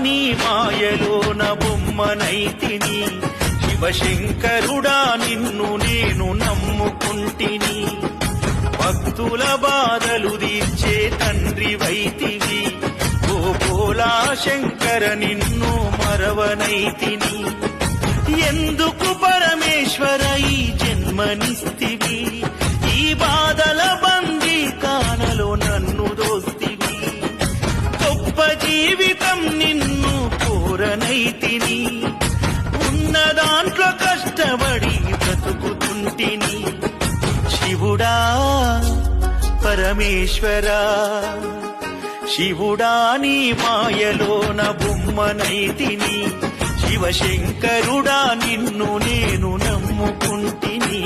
నీ మాయలోన బొమ్మనైతిని శివశంకరుడా నిన్ను నేను నమ్ముకుంటిని భక్తుల బాధలు తీర్చే తండ్రి వైతివి ఓ భోలా శంకర నిన్ను మరవనైతిని ఎందుకు పరమేశ్వర ఈ జన్మనిస్తివి ఈ బాధల బందీ కానలో నన్ను దోస్తివి గొప్ప జీవితం నిన్ను కోరనైతిని ఉన్న దాంట్లో కష్టపడి బ్రతుకుతుంటిని శివుడా పరమేశ్వరా శివుడా నీ మాయలోన బొమ్మనైతిని శివశంకరుడా నిన్ను నేను నమ్ముకుంటిని